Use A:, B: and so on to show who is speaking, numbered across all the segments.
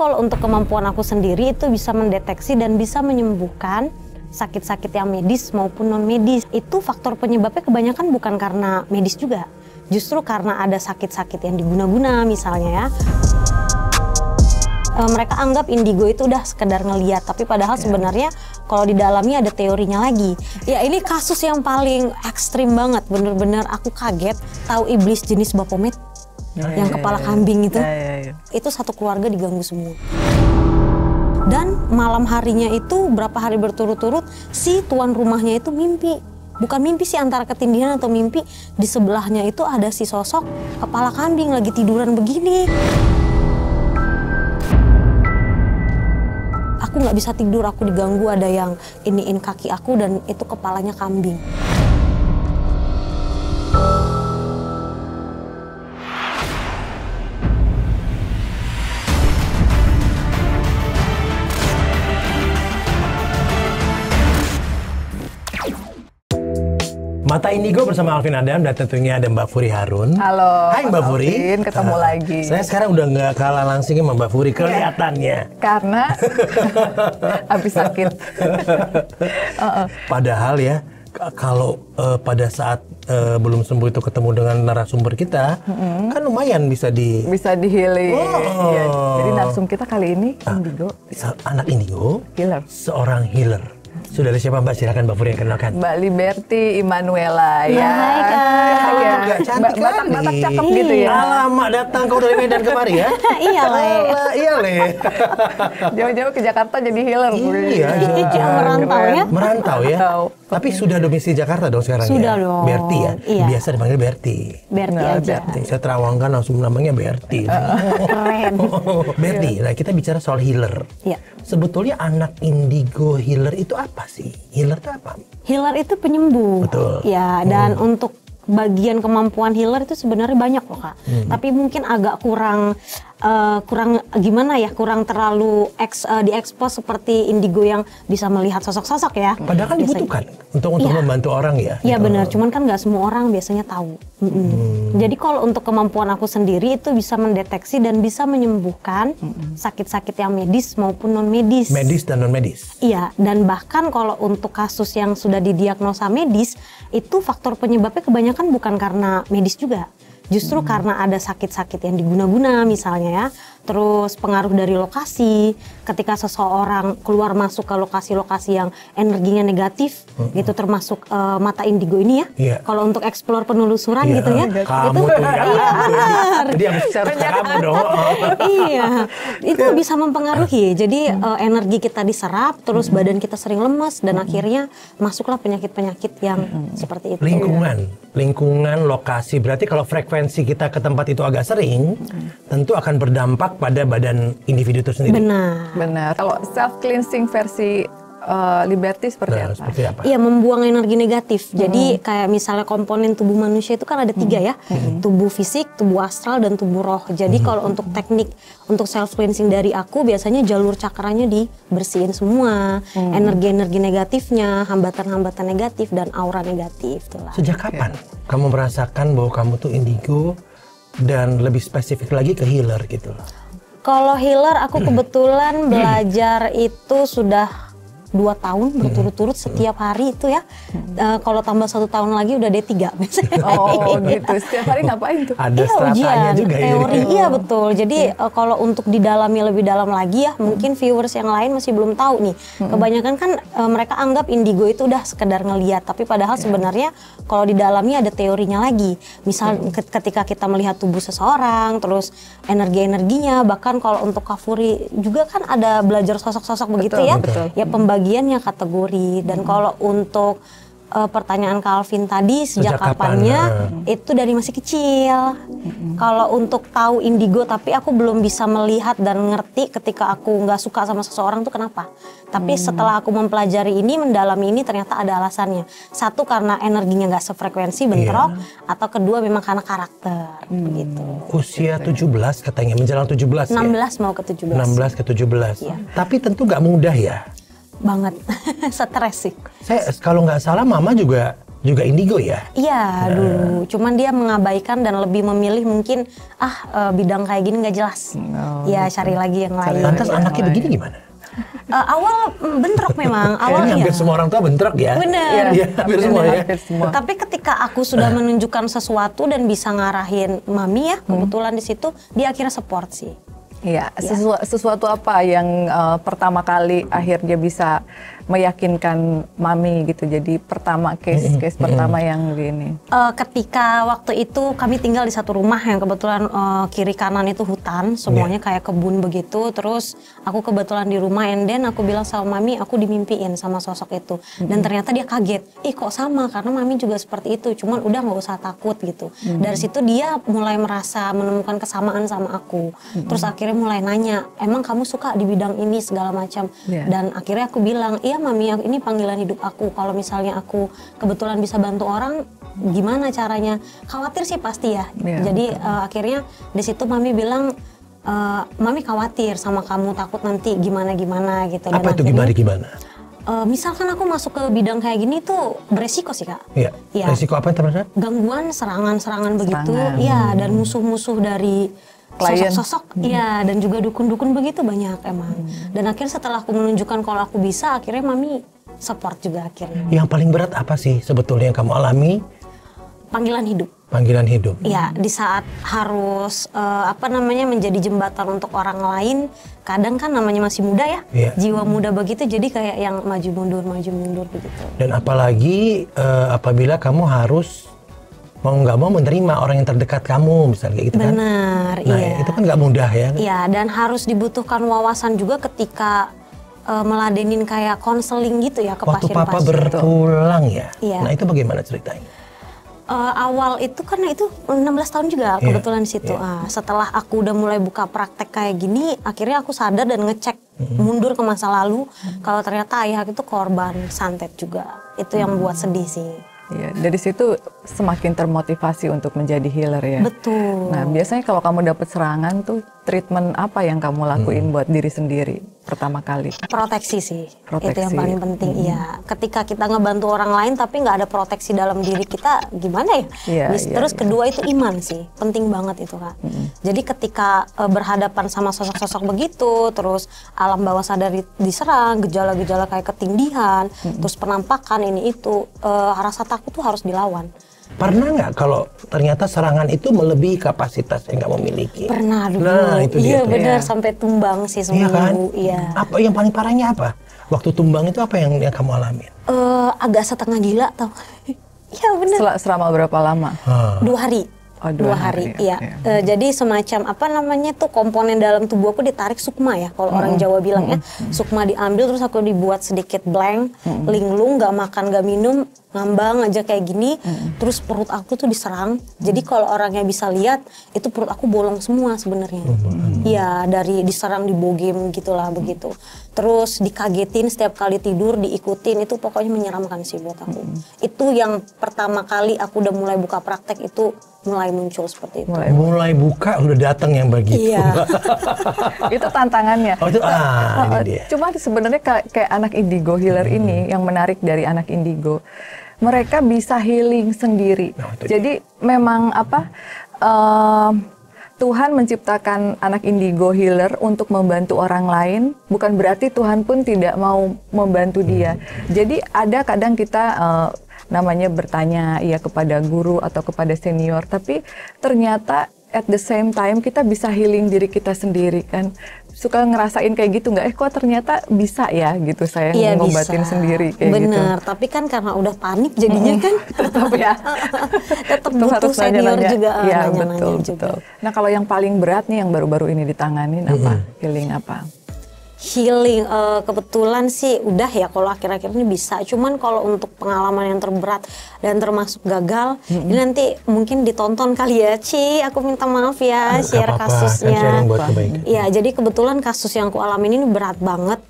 A: kalau untuk kemampuan aku sendiri itu bisa mendeteksi dan bisa menyembuhkan sakit-sakit yang medis maupun non medis. Itu faktor penyebabnya kebanyakan bukan karena medis juga, justru karena ada sakit-sakit yang diguna-guna misalnya ya. Mereka anggap indigo itu udah sekedar ngeliat, tapi padahal sebenarnya kalau di dalamnya ada teorinya lagi. Ya ini kasus yang paling ekstrim banget, bener-bener aku kaget tahu iblis jenis Baphomet yang kepala kambing itu. Itu satu keluarga diganggu semua. Dan malam harinya itu berapa hari berturut-turut si tuan rumahnya itu mimpi. Bukan mimpi sih, antara ketindihan atau mimpi, di sebelahnya itu ada si sosok kepala kambing lagi tiduran begini. Aku nggak bisa tidur, aku diganggu, ada yang iniin kaki aku dan itu kepalanya kambing.
B: Mata Indigo bersama Alvin Adam dan tentunya ada Mbak Furi Harun.
C: Halo,
B: hai Mbak Furi.
C: Alvin, ketemu lagi.
B: Saya sekarang udah nggak kalah langsing sama Mbak Furi kelihatannya.
C: Karena habis sakit.
B: Padahal ya, kalau pada saat belum sembuh itu ketemu dengan narasumber kita, kan lumayan bisa di
C: healing. Ya, jadi narsum kita kali ini Indigo.
B: Anak Indigo,
C: Healer.
B: seorang healer. Sudah ada siapa Mbak? Silakan Mbak Furi yang kenalkan.
C: Mbak Liberty Immanuela ya.
A: Hai Kak.
B: Juga cantik kali.
C: Batak cakep gitu ya.
B: Alamak, datang kau dari Medan kemari ya?
A: Iya Le.
B: Iya Le.
C: Jauh-jauh ke Jakarta jadi healer.
B: Iya,
A: merantau ya.
B: Merantau ya. Tapi sudah domisili Jakarta dong sekarang
A: sudah
B: ya?
A: Dong.
B: Berti ya?
A: Iya.
B: Biasa dipanggil Berti.
A: Berti aja.
B: Berti. Saya terawangkan langsung namanya Berti.
A: Keren.
B: Berti, nah kita bicara soal healer.
A: Iya.
B: Sebetulnya anak indigo healer itu apa sih? Healer itu apa?
A: Healer itu penyembuh.
B: Betul.
A: Ya, dan untuk bagian kemampuan healer itu sebenarnya banyak loh Kak. Tapi mungkin agak kurang gimana ya, kurang terlalu diekspos seperti indigo yang bisa melihat sosok-sosok ya.
B: Padahal kan dibutuhkan untuk membantu orang ya.
A: Iya benar, cuman kan nggak semua orang biasanya tahu. Jadi kalau untuk kemampuan aku sendiri itu bisa mendeteksi dan bisa menyembuhkan sakit-sakit yang medis maupun non medis.
B: Medis dan non medis.
A: Iya, dan bahkan kalau untuk kasus yang sudah didiagnosa medis itu faktor penyebabnya kebanyakan bukan karena medis juga. Justru karena ada sakit-sakit yang diguna-guna misalnya ya, terus pengaruh dari lokasi, ketika seseorang keluar masuk ke lokasi-lokasi yang energinya negatif, gitu termasuk mata indigo ini ya.
B: Iya.
A: Kalau untuk explore penelusuran
B: Iya.
A: gitu ya,
B: Kamu
A: itu
B: tuh ya.
A: iya benar.
B: Jadi harus bicara kamu dong.
A: Iya, itu bisa mempengaruhi. Jadi energi kita diserap, terus badan kita sering lemas dan akhirnya masuklah penyakit-penyakit yang seperti itu.
B: Lingkungan, lokasi. Berarti kalau frekuensi kita ke tempat itu agak sering, tentu akan berdampak pada badan individu itu sendiri.
C: Benar. Kalau self cleansing versi Liberty seperti apa?
A: Iya, membuang energi negatif. Jadi kayak misalnya komponen tubuh manusia itu kan ada 3 ya, tubuh fisik, tubuh astral, dan tubuh roh. Jadi kalau untuk teknik untuk self cleansing dari aku biasanya jalur cakranya dibersihin semua, energi-energi negatifnya, hambatan-hambatan negatif dan aura negatif. Itulah.
B: Sejak kapan kamu merasakan bahwa kamu tuh indigo dan lebih spesifik lagi ke healer gitu?
A: Kalau healer aku kebetulan belajar itu sudah 2 tahun berturut-turut setiap hari itu ya. Kalau tambah 1 tahun lagi udah D3 misalnya.
C: Oh gitu, setiap hari ngapain tuh?
B: Ada stratanya juga
A: teori,
B: ya.
A: iya betul. Jadi kalau untuk didalami lebih dalam lagi ya, mungkin viewers yang lain masih belum tahu nih. Kebanyakan kan mereka anggap indigo itu udah sekedar ngeliat, tapi padahal sebenarnya kalau didalami ada teorinya lagi. Misal ketika kita melihat tubuh seseorang, terus energi-energinya, bahkan kalau untuk Kak Furi juga kan ada belajar sosok-sosok begitu ya. Ya pembagiannya kategori. Dan kalau untuk pertanyaan Kak Alvin tadi sejak kapannya, itu dari masih kecil. Kalau untuk tahu indigo tapi aku belum bisa melihat dan ngerti ketika aku nggak suka sama seseorang tuh kenapa. Tapi setelah aku mempelajari ini, mendalami ini, ternyata ada alasannya. Satu karena energinya nggak sefrekuensi, bentrok, atau kedua memang karena karakter begitu.
B: Usia 17 katanya, menjelang 17
A: 16
B: ya?
A: mau ke 17.
B: 16 ke 17.
A: Iya.
B: Tapi tentu nggak mudah ya?
A: Banget, stres sih.
B: Saya kalau nggak salah mama juga juga indigo ya?
A: Iya dulu, cuman dia mengabaikan dan lebih memilih mungkin bidang kayak gini nggak jelas. Ya cari lagi yang lain.
B: Lantas anaknya begini gimana?
A: Awal bentrok memang,
B: Kayaknya hampir semua orang tua bentrok ya.
A: Bener.
B: Iya, hampir semua ya.
A: Tapi ketika aku sudah menunjukkan sesuatu dan bisa ngarahin mami ya, kebetulan di situ dia akhirnya support sih.
C: Iya, sesuatu apa yang pertama kali akhirnya bisa meyakinkan mami gitu. Jadi pertama case pertama yang gini.
A: Ketika waktu itu kami tinggal di satu rumah yang kebetulan kiri kanan itu hutan, semuanya kayak kebun begitu. Terus aku kebetulan di rumah, and then aku bilang sama mami aku dimimpiin sama sosok itu. Dan ternyata dia kaget, kok sama, karena mami juga seperti itu. Cuman udah nggak usah takut gitu. Dari situ dia mulai merasa menemukan kesamaan sama aku. Terus akhirnya mulai nanya, emang kamu suka di bidang ini segala macam. Dan akhirnya aku bilang, iya mami, ini panggilan hidup aku. Kalau misalnya aku kebetulan bisa bantu orang, gimana caranya? Khawatir sih pasti ya. Jadi akhirnya di situ mami bilang, mami khawatir sama kamu, takut nanti gimana gitu.
B: Apa itu gimana?
A: Misalkan aku masuk ke bidang kayak gini tuh beresiko sih Kak.
B: Iya. Resiko apa teman-teman?
A: Gangguan, serangan begitu. Iya, dan musuh-musuh dari sosok-sosok, ya, dan juga dukun-dukun begitu banyak emang. Dan akhirnya setelah aku menunjukkan kalau aku bisa, akhirnya mami support juga akhirnya.
B: Yang paling berat apa sih sebetulnya yang kamu alami?
A: Panggilan hidup.
B: Panggilan hidup.
A: Ya, di saat harus menjadi jembatan untuk orang lain, kadang kan namanya masih muda ya, jiwa muda begitu, jadi kayak yang maju mundur begitu. Dan
B: apalagi apabila kamu harus mau nggak mau menerima orang yang terdekat kamu, misalnya kayak gitu kan?
A: Benar, iya.
B: Itu kan nggak mudah ya?
A: Iya, dan harus dibutuhkan wawasan juga ketika meladenin kayak konseling gitu ya ke pasien-pasien.
B: Waktu papa berpulang ya?
A: Iya.
B: Nah itu bagaimana ceritanya?
A: Awal itu karena itu 16 tahun juga kebetulan di situ. Setelah aku udah mulai buka praktek kayak gini, akhirnya aku sadar dan ngecek mundur ke masa lalu, kalau ternyata ayah itu korban santet juga. Itu yang buat sedih sih.
C: Ya, dari situ semakin termotivasi untuk menjadi healer ya.
A: Betul.
C: Nah, biasanya kalau kamu dapat serangan tuh treatment apa yang kamu lakuin buat diri sendiri pertama kali?
A: Proteksi sih. Itu yang paling penting. Iya. Ketika kita ngebantu orang lain tapi nggak ada proteksi dalam diri kita, gimana ya? Terus kedua itu iman sih. Penting banget itu Kak. Jadi ketika berhadapan sama sosok-sosok begitu, terus alam bawah sadar diserang, gejala-gejala kayak ketindihan, terus penampakan ini itu, rasa takut tuh harus dilawan.
B: Pernah nggak kalau ternyata serangan itu melebihi kapasitas yang kamu miliki?
A: Pernah dulu.
B: Nah, itu dia.
A: Iya benar, sampai tumbang sih seminggu.
B: Iya kan?
A: Iya.
B: Apa yang paling parahnya apa? Waktu tumbang itu apa yang kamu alami?
A: Agak setengah gila tau. Iya benar.
C: Selama berapa lama?
A: 2 hari.
C: Oh,
A: 2 hari, iya. Jadi semacam tuh komponen dalam tubuh aku ditarik sukma ya, kalau orang Jawa bilang ya. Sukma diambil terus aku dibuat sedikit blank, linglung, gak makan, gak minum, ngambang aja kayak gini. Terus perut aku tuh diserang. Jadi kalau orangnya bisa lihat, itu perut aku bolong semua sebenarnya. Iya, dari diserang, dibogem gitulah begitu. Terus dikagetin setiap kali tidur, diikutin, itu pokoknya menyeramkan sih buat aku. Itu yang pertama kali aku udah mulai buka praktek itu mulai muncul seperti itu.
B: Mulai buka udah datang yang begitu.
A: Iya.
C: Itu tantangannya.
B: Oh itu ini dia.
C: Cuma sebenarnya kayak anak indigo healer ini yang menarik dari anak indigo, mereka bisa healing sendiri. Jadi memang Tuhan menciptakan anak indigo healer untuk membantu orang lain, bukan berarti Tuhan pun tidak mau membantu dia. Jadi ada kadang kita namanya bertanya ya kepada guru atau kepada senior, tapi ternyata at the same time kita bisa healing diri kita sendiri kan. Suka ngerasain kayak gitu nggak? Kok ternyata bisa ya gitu saya ngobatin sendiri kayak gitu.
A: Bener, tapi kan karena udah panik jadinya kan
C: tetap ya.
A: tetap butuh senior juga.
C: Ya betul. Nah kalau yang paling berat nih yang baru-baru ini ditanganin apa? Healing apa?
A: Healing kebetulan sih udah ya kalau akhir-akhir ini bisa. Cuman kalau untuk pengalaman yang terberat dan termasuk gagal, ini nanti mungkin ditonton kali ya. Aku minta maaf ya share kasusnya. Iya, jadi kebetulan kasus yang aku alamin ini berat banget.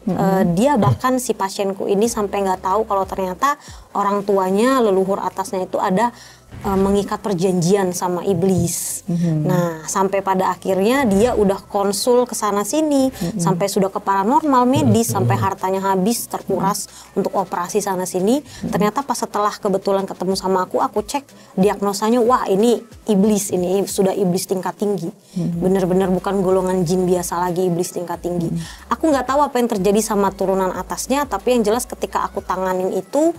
A: Dia bahkan si pasienku ini sampai nggak tahu kalau ternyata orang tuanya leluhur atasnya itu ada mengikat perjanjian sama iblis. Nah, sampai pada akhirnya dia udah konsul ke sana sini, sampai sudah ke paranormal, medis, sampai hartanya habis, terkuras untuk operasi sana sini. Ternyata pas setelah kebetulan ketemu sama aku cek diagnosanya, wah ini iblis, ini sudah iblis tingkat tinggi. Bener-bener bukan golongan jin biasa lagi, iblis tingkat tinggi. Aku nggak tahu apa yang terjadi sama turunan atasnya, tapi yang jelas ketika aku tanganin itu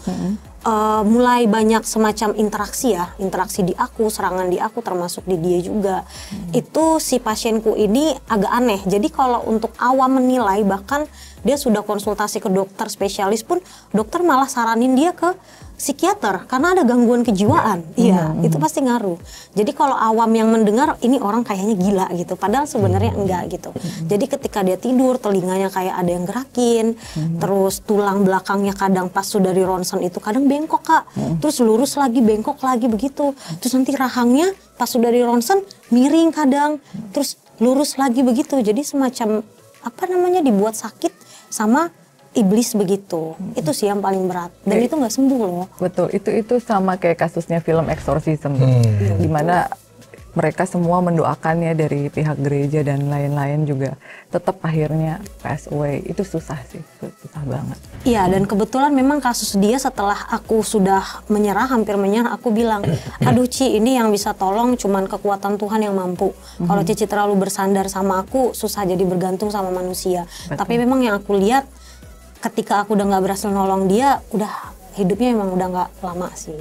A: mulai banyak semacam interaksi di aku, serangan di aku, termasuk di dia juga. Itu si pasienku ini agak aneh. Jadi kalau untuk awam menilai, bahkan dia sudah konsultasi ke dokter spesialis pun, dokter malah saranin dia ke psikiater karena ada gangguan kejiwaan. Iya, itu pasti ngaruh. Jadi kalau awam yang mendengar, ini orang kayaknya gila gitu, padahal sebenarnya enggak gitu. Jadi ketika dia tidur, telinganya kayak ada yang gerakin, terus tulang belakangnya kadang pas sudah di ronsen itu kadang bengkok Kak, terus lurus lagi, bengkok lagi begitu. Terus nanti rahangnya pas sudah di ronsen miring kadang, terus lurus lagi begitu. Jadi semacam dibuat sakit sama iblis begitu. Itu sih yang paling berat. Dan itu nggak sembuh loh.
C: Betul, itu sama kayak kasusnya film Exorcism, di mana mereka semua mendoakannya dari pihak gereja dan lain-lain juga, tetap akhirnya pass away. Itu susah sih, susah banget.
A: Iya, dan kebetulan memang kasus dia setelah aku sudah menyerah, hampir menyerah, aku bilang, aduh Ci, ini yang bisa tolong cuman kekuatan Tuhan yang mampu. Kalau Cici terlalu bersandar sama aku, susah jadi bergantung sama manusia.
C: Betul.
A: Tapi memang yang aku lihat, ketika aku udah nggak berhasil nolong dia, udah hidupnya memang udah nggak lama sih.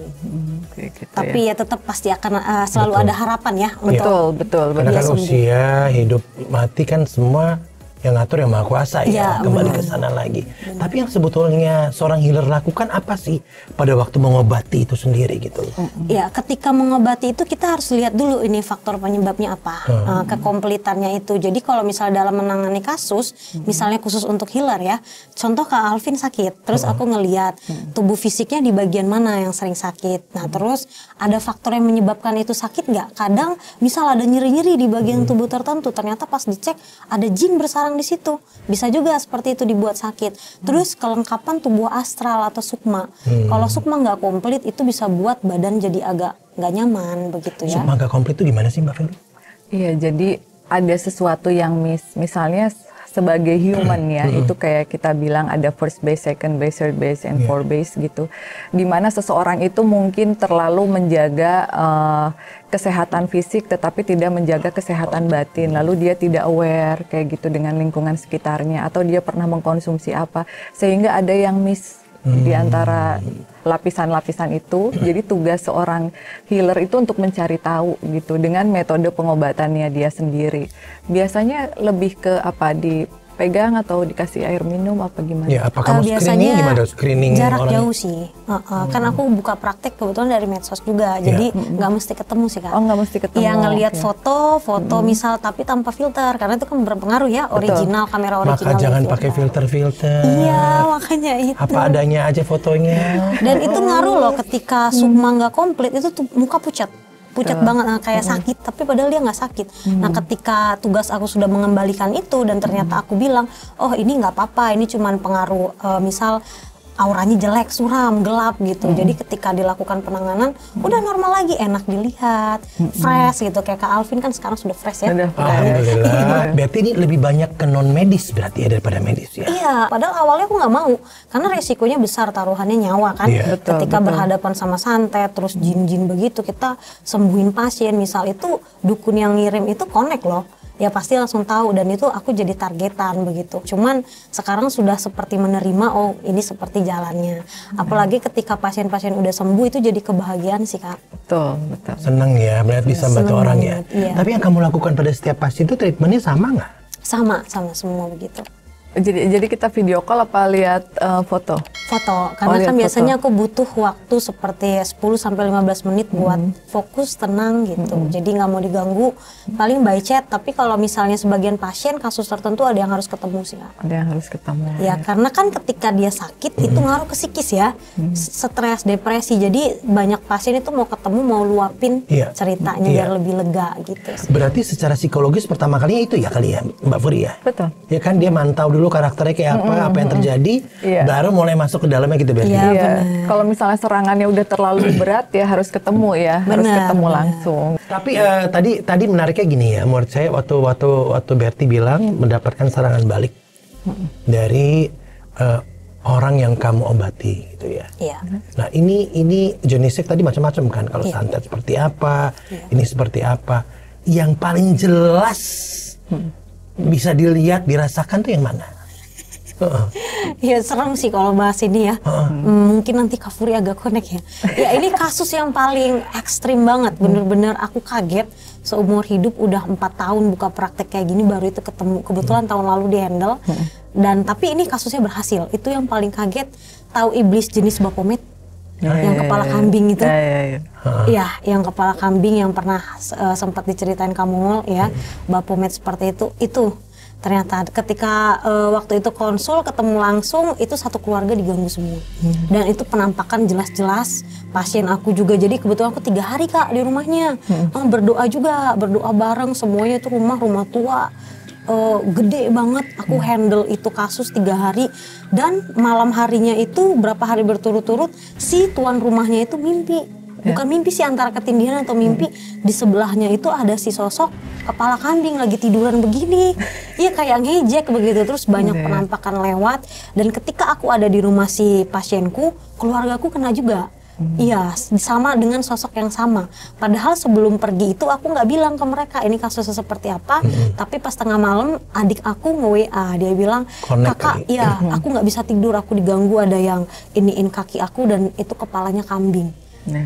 C: Gitu
A: Tapi ya tetap pasti akan selalu ada harapan ya untuk
C: betul.
B: Karena kan usia, hidup, mati kan semua yang ngatur yang Maha Kuasa ya, kembali ke sana lagi. Tapi yang sebetulnya seorang healer lakukan apa sih pada waktu mengobati itu sendiri gitu loh?
A: Ya, ketika mengobati itu kita harus lihat dulu ini faktor penyebabnya apa, kekompletannya itu. Jadi kalau misalnya dalam menangani kasus, misalnya khusus untuk healer ya, contoh Kak Alvin sakit, terus aku ngeliat tubuh fisiknya di bagian mana yang sering sakit. Nah terus ada faktor yang menyebabkan itu sakit nggak? Kadang misal ada nyeri-nyeri di bagian tubuh tertentu, ternyata pas dicek ada jin bersarang di situ, bisa juga seperti itu dibuat sakit. Terus kelengkapan tubuh astral atau sukma, kalau sukma nggak komplit itu bisa buat badan jadi agak nggak nyaman begitu ya.
B: Sukma nggak komplit itu gimana sih Mbak Felu?
C: Iya, jadi ada sesuatu yang misalnya sebagai human ya, itu kayak kita bilang ada first base, second base, third base, and fourth base gitu. Dimana seseorang itu mungkin terlalu menjaga kesehatan fisik tetapi tidak menjaga kesehatan batin. Lalu dia tidak aware kayak gitu dengan lingkungan sekitarnya, atau dia pernah mengkonsumsi apa sehingga ada yang miss di antara lapisan-lapisan itu. Jadi tugas seorang healer itu untuk mencari tahu gitu dengan metode pengobatannya dia sendiri. Biasanya lebih ke dipegang atau dikasih air minum apa gimana?
B: Ya, apakah screening gimana? Screening
A: jarak
B: orang
A: jauh sih. Kan aku buka praktek kebetulan dari medsos juga. Jadi nggak mesti ketemu sih Kak.
C: Oh, nggak mesti ketemu.
A: Iya, ngelihat foto misal tapi tanpa filter, karena itu kan berpengaruh ya, original, kamera original.
B: Maka jangan
A: itu.
B: pakai filter-filter.
A: Iya, makanya itu.
B: Apa adanya aja fotonya.
A: Dan itu ngaruh loh ketika sukma nggak komplit, itu tuh muka pucat banget, kayak sakit, tapi padahal dia nggak sakit. Nah ketika tugas aku sudah mengembalikan itu dan ternyata aku bilang, oh ini nggak apa-apa, ini cuman pengaruh misal auranya jelek, suram, gelap gitu. Jadi ketika dilakukan penanganan udah normal lagi, enak dilihat, fresh gitu. Kayak Kak Alvin kan sekarang sudah fresh ya.
B: Alhamdulillah. Berarti ini lebih banyak ke non medis berarti ya daripada medis ya.
A: Iya, padahal awalnya aku nggak mau karena resikonya besar, taruhannya nyawa kan. Ketika berhadapan sama santet terus jin-jin begitu, kita sembuhin pasien misal, itu dukun yang ngirim itu connect loh. Ya pasti langsung tahu, dan itu aku jadi targetan begitu. Cuman sekarang sudah seperti menerima, oh ini seperti jalannya. Apalagi ketika pasien-pasien udah sembuh, itu jadi kebahagiaan sih Kak.
C: Betul.
B: Seneng ya melihat bisa bantu orang ya.
A: Iya.
B: Tapi yang kamu lakukan pada setiap pasien itu treatmentnya sama nggak?
A: Sama semua begitu.
C: Jadi kita video call apa lihat foto?
A: Foto, karena kan biasanya aku butuh waktu seperti 10-15 menit buat fokus, tenang gitu. Jadi nggak mau diganggu, paling by chat. Tapi kalau misalnya sebagian pasien, kasus tertentu ada yang harus ketemu sih Kak.
C: Ada yang harus ketemu.
A: Ya karena kan ketika dia sakit itu ngaruh ke psikis ya, stres, depresi. Jadi banyak pasien itu mau ketemu, mau luapin ceritanya biar lebih lega gitu sih. Berarti
B: secara psikologis pertama kalinya itu ya kali ya Mbak Furi ya?
C: Betul.
B: Ya kan dia mantau dulu karakternya kayak apa yang terjadi, baru mulai masuk masuk ke dalamnya gitu berarti.
A: Iya,
C: Iya.
A: benar.
C: Kalau misalnya serangannya udah terlalu berat ya harus ketemu ya, harus
A: Benar,
C: ketemu
A: benar.
C: langsung.
B: Tapi tadi menariknya gini ya, menurut saya waktu Berti bilang mendapatkan serangan balik dari orang yang kamu obati gitu ya.
A: Iya.
B: Nah ini jenisnya tadi macam-macam kan. Kalau
A: Iya.
B: santet seperti apa, ini seperti apa. Yang paling jelas bisa dilihat, dirasakan tuh yang mana?
A: Ya serem sih kalau bahas ini ya. Mungkin nanti Kak Furi agak connect ya. Ya ini kasus yang paling ekstrim banget. Bener-bener aku kaget. Seumur hidup udah 4 tahun buka praktek kayak gini baru itu ketemu. Kebetulan tahun lalu di handle. Dan tapi ini kasusnya berhasil. Itu yang paling kaget. Tahu iblis jenis Baphomet? Yang kepala kambing itu. Iya, yang kepala kambing yang pernah sempat diceritain kamu ya. Baphomet seperti itu. Ternyata ketika waktu itu konsul ketemu langsung itu satu keluarga diganggu semua. Dan itu penampakan jelas-jelas pasien aku juga. Jadi kebetulan aku 3 hari Kak di rumahnya. Berdoa juga, berdoa bareng semuanya. Itu rumah tua. Gede banget. Aku handle itu kasus 3 hari. Dan malam harinya itu berapa hari berturut-turut si tuan rumahnya itu mimpi. Bukan mimpi sih, antara ketindihan atau mimpi. Di sebelahnya itu ada si sosok kepala kambing lagi tiduran begini. Iya kayak ngejek begitu. Terus banyak penampakan lewat. Dan ketika aku ada di rumah si pasienku, keluargaku kena juga. Iya, sama dengan sosok yang sama. Padahal sebelum pergi itu aku nggak bilang ke mereka ini kasusnya seperti apa. Tapi pas tengah malam adik aku nge-WA, dia bilang, kakak, iya aku nggak bisa tidur, aku diganggu, ada yang iniin kaki aku dan itu kepalanya kambing.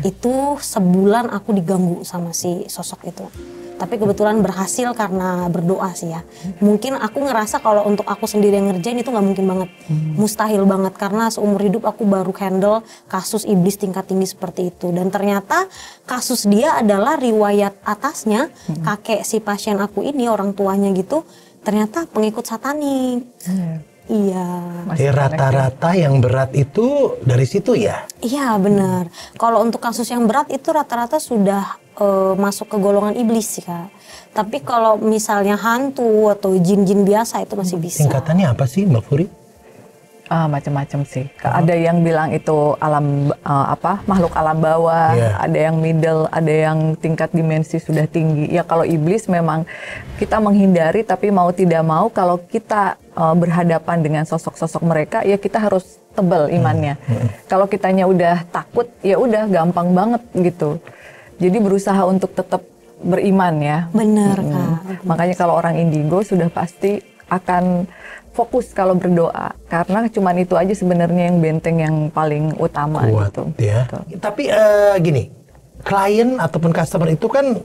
A: Itu sebulan aku diganggu sama si sosok itu. Tapi kebetulan berhasil karena berdoa sih ya. Mungkin aku ngerasa kalau untuk aku sendiri yang ngerjain itu nggak mungkin banget. Mustahil banget karena seumur hidup aku baru handle kasus iblis tingkat tinggi seperti itu. Dan ternyata kasus dia adalah riwayat atasnya, kakek si pasien aku ini, orang tuanya gitu, ternyata pengikut satanik. Iya.
B: Rata-rata yang berat itu dari situ ya?
A: Iya benar. Kalau untuk kasus yang berat itu rata-rata sudah masuk ke golongan iblis sih Kak. Tapi kalau misalnya hantu atau jin-jin biasa itu masih bisa.
B: Singkatannya apa sih Mbak Furi?
C: Macam-macam sih. Ada yang bilang itu alam makhluk alam bawah, ada yang middle, ada yang tingkat dimensi sudah tinggi. Ya kalau iblis memang kita menghindari, tapi mau tidak mau kalau kita berhadapan dengan sosok-sosok mereka, ya kita harus tebal imannya. Kalau kitanya udah takut, ya udah gampang banget gitu. Jadi berusaha untuk tetap beriman ya.
A: Benar Kak.
C: Makanya kalau orang indigo sudah pasti akan fokus kalau berdoa, karena cuman itu aja sebenarnya yang benteng yang paling utama.
B: Kuat,
C: gitu.
B: Ya. Tapi gini, klien ataupun customer itu kan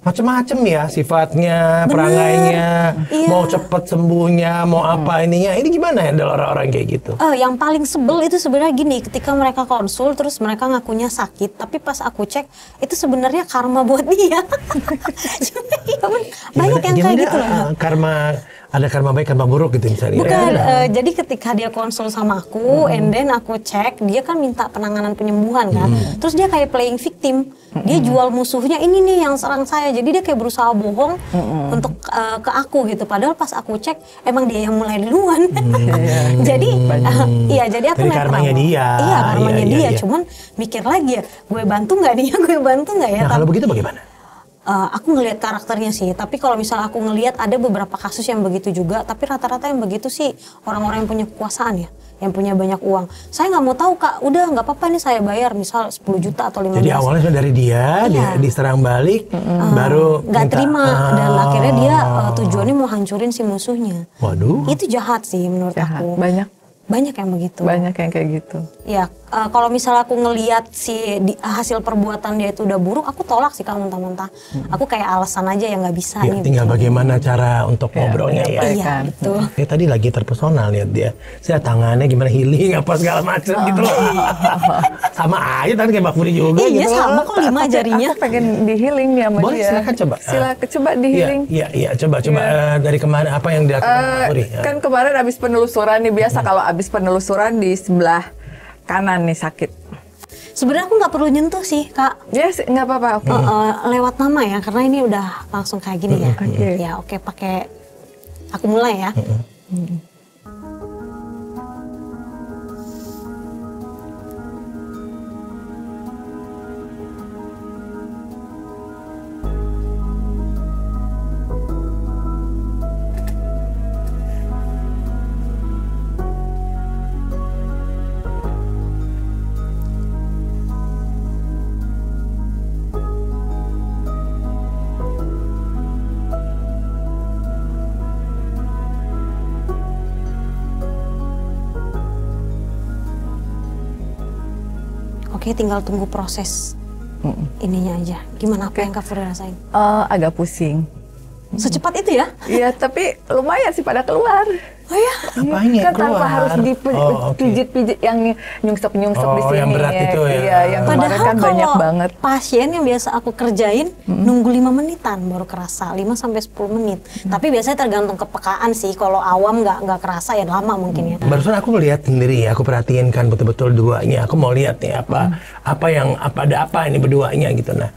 B: macam-macam ya sifatnya, perangainya, mau cepet sembuhnya, mau apa ininya. Ini gimana ya dari orang-orang kayak gitu?
A: Yang paling sebel itu sebenarnya gini, ketika mereka konsul terus mereka ngakunya sakit, tapi pas aku cek itu sebenarnya karma buat dia. Banyak yang kayak gitu loh.
B: Ada karma baik, karma buruk gitu misalnya.
A: Bukan, jadi ketika dia konsul sama aku, and then aku cek, dia kan minta penanganan penyembuhan kan. Terus dia kayak playing victim, dia jual musuhnya, ini nih yang serang saya. Jadi dia kayak berusaha bohong untuk ke aku gitu. Padahal pas aku cek, emang dia yang mulai duluan. Jadi, jadi aku
B: jadi karmanya dia.
A: Iya, karmanya dia.
B: Iya.
A: Cuman mikir lagi ya, gue bantu nggak dia, gue bantu nggak ya.
B: Nah kalau begitu bagaimana?
A: Aku ngelihat karakternya sih, tapi kalau misalnya aku ngelihat ada beberapa kasus yang begitu juga, tapi rata-rata yang begitu sih orang-orang yang punya kekuasaan ya, yang punya banyak uang. Saya nggak mau tahu Kak, udah nggak apa-apa nih saya bayar misal 10 juta atau 15.
B: Jadi awalnya sudah dari dia, dia diserang balik, baru
A: nggak terima dan akhirnya dia tujuannya mau hancurin si musuhnya.
B: Waduh.
A: Itu jahat sih menurut aku. Banyak yang begitu.
C: Banyak yang kayak gitu.
A: Ya, kalau misalnya aku ngelihat hasil perbuatan dia itu udah buruk, aku tolak sih kalau mentah-mentah. Aku kayak alasan aja yang nggak bisa.
B: Ya, tinggal bagaimana cara untuk ngobrolnya ya.
A: Iya, betul.
B: Dia tadi lagi terpesona lihat dia. Saya tangannya gimana healing apa segala macam gitu loh. Sama aja tadi kayak Mbak Furi juga gitu.
A: Iya sama kok 5 jarinya.
C: Aku pengen di healing nih sama
B: Boleh,
C: dia.
B: silakan coba.
C: Silakan coba di healing.
B: Iya, coba. Dari kemarin apa yang dilakukan Mbak Furi?
C: Kan kemarin abis penelusuran nih, biasa kalau abis penelusuran di sebelah kanan nih sakit.
A: Sebenarnya aku nggak perlu nyentuh sih Kak.
C: Ya nggak apa-apa.
A: Lewat nama ya, karena ini udah langsung kayak gini ya. Ya oke, pakai aku mulai ya. oke, tinggal tunggu proses ininya aja. Gimana, apa yang Kak Furi rasain?
C: Agak pusing.
A: Secepat itu ya?
C: Iya, tapi lumayan sih pada keluar.
A: Oh ya?
B: Apanya
C: Kan tanpa
B: keluar?
C: harus dipijit-pijit yang nyungsep-nyungsep di sini.
B: yang berat itu ya.
C: Iya, yang kemarin
A: Padahal
C: kan banyak
A: kalau
C: banget.
A: pasien yang biasa aku kerjain nunggu 5 menitan baru kerasa, 5-10 menit. Tapi biasanya tergantung kepekaan sih. Kalau awam nggak kerasa ya lama mungkin ya.
B: Barusan aku melihat sendiri, aku perhatiin kan betul-betul duanya. Aku mau lihat nih ada apa ini berduanya gitu. Nah,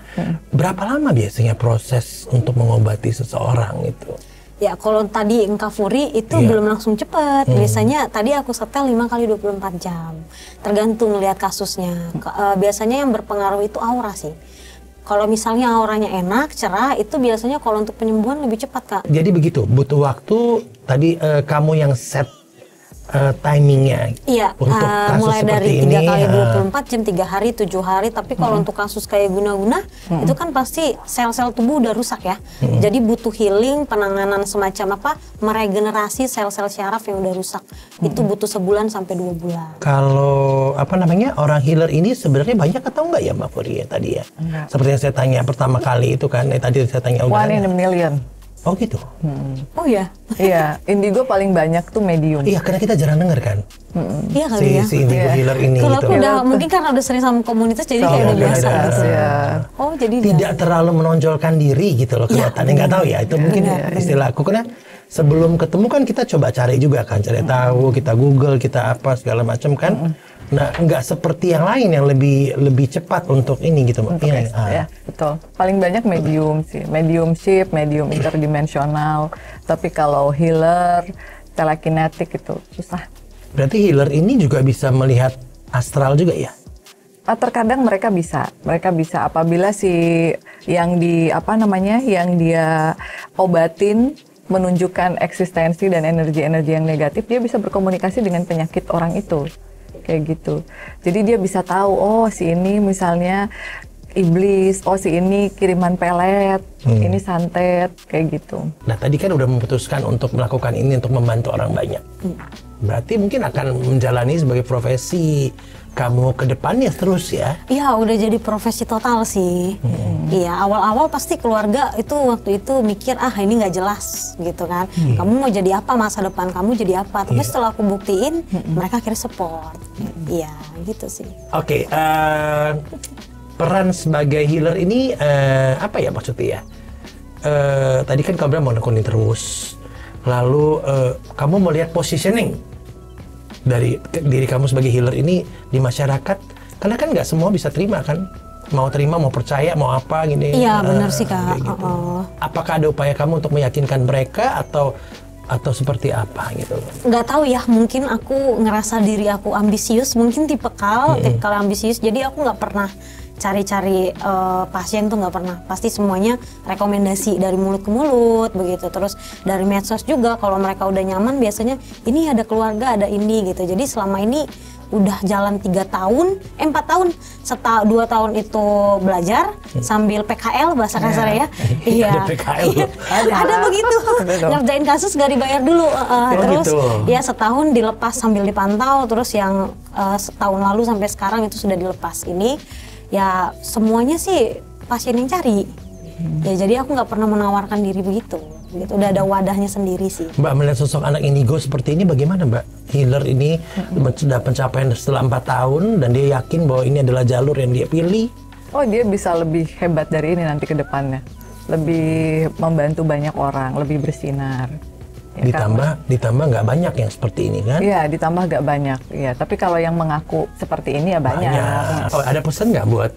B: berapa lama biasanya proses untuk mengobati seseorang itu?
A: Ya kalau tadi Kak Furi itu belum langsung cepet. Biasanya tadi aku setel 5 kali 24 jam. Tergantung lihat kasusnya. Biasanya yang berpengaruh itu aura sih. Kalau misalnya auranya enak, cerah, itu biasanya kalau untuk penyembuhan lebih cepat, Kak.
B: Jadi begitu, butuh waktu tadi kamu yang set timingnya untuk kasus
A: mulai dari
B: seperti
A: 3
B: ini.
A: kali 24 jam, 3 hari, 7 hari. Tapi kalau untuk kasus kayak guna-guna, itu kan pasti sel-sel tubuh udah rusak ya. Jadi butuh healing, penanganan semacam meregenerasi sel-sel syaraf yang udah rusak. Itu butuh sebulan sampai 2 bulan.
B: Kalau orang healer ini sebenarnya banyak atau enggak ya Mbak Furi ya tadi ya?
C: Enggak.
B: Seperti yang saya tanya pertama kali itu kan, tadi saya tanya
C: One in a million.
B: Oh gitu?
A: Oh ya?
C: Iya, indigo paling banyak tuh medium.
B: Iya, karena kita jarang dengar kan?
A: Iya kali ya?
B: Si indigo healer ini
A: Kalau
B: gitu.
A: aku udah, mungkin karena udah sering sama komunitas jadi kayak udah biasa gitu.
C: Ya.
A: Oh jadi
B: Tidak terlalu menonjolkan diri gitu loh kelihatannya. Nggak tahu ya, itu mungkin istilah aku. Karena sebelum ketemu kan kita coba cari juga kan. Cari tahu, kita Google, kita apa segala macam kan. Nah, nggak seperti yang lain yang lebih cepat untuk ini gitu.
C: Ya, betul. Paling banyak medium sih. Mediumship, medium interdimensional. Tapi kalau healer, telekinetik itu susah.
B: Berarti healer ini juga bisa melihat astral juga ya?
C: Terkadang mereka bisa apabila yang dia obatin menunjukkan eksistensi dan energi-energi yang negatif, dia bisa berkomunikasi dengan penyakit orang itu. Kayak gitu. Jadi dia bisa tahu, oh si ini misalnya iblis, oh si ini kiriman pelet, ini santet, kayak gitu.
B: Nah tadi kan udah memutuskan untuk melakukan ini untuk membantu orang banyak. Berarti mungkin akan menjalani sebagai profesi kamu ke depannya terus ya?
A: Iya, udah jadi profesi total sih. Iya, awal-awal pasti keluarga itu waktu itu mikir, ini nggak jelas gitu kan. Kamu mau jadi apa, masa depan kamu jadi apa. Tapi setelah aku buktiin, mereka akhirnya support. Iya, gitu sih.
B: Oke, peran sebagai healer ini apa ya maksudnya ya? Tadi kan kamu bilang mau nekuni terus. Lalu kamu melihat positioning dari diri kamu sebagai healer ini di masyarakat, karena kan nggak semua bisa terima kan, mau terima, mau percaya, mau apa gini.
A: Iya benar sih Kak.
B: Gitu. Apakah ada upaya kamu untuk meyakinkan mereka atau seperti apa gitu?
A: Nggak tahu ya, mungkin aku ngerasa diri aku ambisius, mungkin tipikal ambisius, jadi aku nggak pernah cari-cari pasien tuh nggak pernah. Pasti semuanya rekomendasi dari mulut ke mulut begitu. Terus dari medsos juga, kalau mereka udah nyaman biasanya ini ada keluarga, ada ini gitu. Jadi selama ini udah jalan 3 tahun, 4 tahun, 2 tahun itu belajar sambil PKL bahasa kasar ya. Iya.
B: Ada PKL.
A: Ada begitu. Ngerjain kasus gak dibayar dulu. Terus
B: gitu.
A: ya setahun dilepas sambil dipantau. Terus yang setahun lalu sampai sekarang itu sudah dilepas ini. Ya semuanya sih pasien yang cari. Ya jadi aku nggak pernah menawarkan diri begitu. Gitu. Udah ada wadahnya sendiri sih.
B: Mbak melihat sosok anak indigo seperti ini bagaimana Mbak? Healer ini sudah pencapaian setelah 4 tahun dan dia yakin bahwa ini adalah jalur yang dia pilih.
C: Oh dia bisa lebih hebat dari ini nanti ke depannya. Lebih membantu banyak orang, lebih bersinar. Ya,
B: ditambah nggak banyak yang seperti ini kan?
C: Iya, ditambah nggak banyak. Ya, tapi kalau yang mengaku seperti ini ya banyak.
B: Oh, ada pesan nggak buat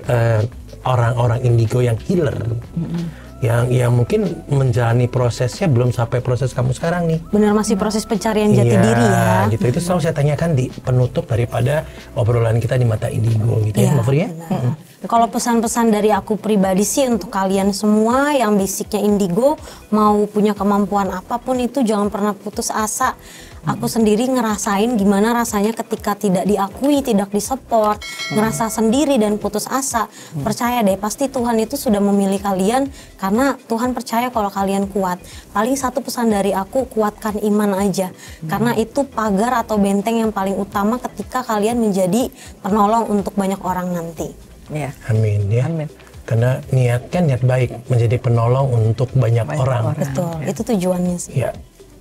B: orang-orang indigo yang healer, yang mungkin menjalani prosesnya belum sampai proses kamu sekarang nih?
A: Benar, masih proses pencarian jati diri ya.
B: Gitu. Itu selalu saya tanyakan di penutup daripada obrolan kita di Mata Indigo gitu ya, Mbak Furi ya?
A: Kalau pesan-pesan dari aku pribadi sih untuk kalian semua yang basicnya indigo, mau punya kemampuan apapun itu jangan pernah putus asa. Aku sendiri ngerasain gimana rasanya ketika tidak diakui, tidak disupport, ngerasa sendiri dan putus asa. Percaya deh, pasti Tuhan itu sudah memilih kalian karena Tuhan percaya kalau kalian kuat. Paling satu pesan dari aku, kuatkan iman aja. Karena itu pagar atau benteng yang paling utama ketika kalian menjadi penolong untuk banyak orang nanti.
C: Ya.
B: Amin ya.
C: Amin.
B: Karena niatkan niat baik menjadi penolong untuk banyak orang.
A: Betul, itu tujuannya sih.
B: Ya.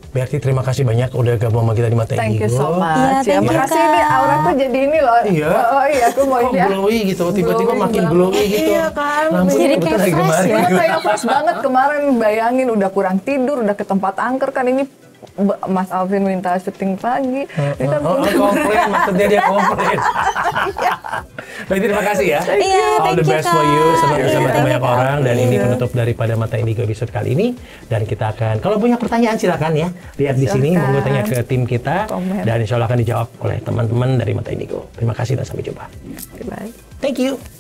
B: Berarti terima kasih banyak udah gabung sama kita di Mata
C: Thank you
B: Indigo.
C: so
A: Iya,
C: much.
A: thank you,
C: Makasih
A: Kak.
C: nih, aura tuh jadi ini loh.
B: Iya.
C: Oh iya, aku mau ini ya.
B: glowy gitu, tiba-tiba
C: Glowing
B: makin
C: banget.
B: glowy gitu.
C: Iya kan.
B: Lampunya
A: Jadi
B: betul
A: kayak
B: lagi
A: fresh
B: kemarin.
A: ya.
C: Iya, kayak fresh banget kemarin, bayangin udah kurang tidur, udah ke tempat angker kan ini Mas Alvin minta syuting pagi. Ini kan
B: Komplain, maksudnya dia komplain. Baik, terima kasih ya.
A: Iya,
B: All
A: thank
B: the
A: you,
B: best
A: Kak.
B: for you. Senang bisa
A: Iya,
B: bantu
A: thank
B: banyak
A: you, Kak.
B: orang. Dan ini
A: Iya.
B: penutup daripada Mata Indigo episode kali ini. Dan kita akan, kalau punya pertanyaan silakan ya. Lihat di sini,
C: Silakan.
B: monggo tanya ke tim kita.
C: Komen.
B: Dan insya Allah akan dijawab oleh teman-teman dari Mata Indigo. Terima kasih dan sampai jumpa.
C: Bye.
B: Thank you.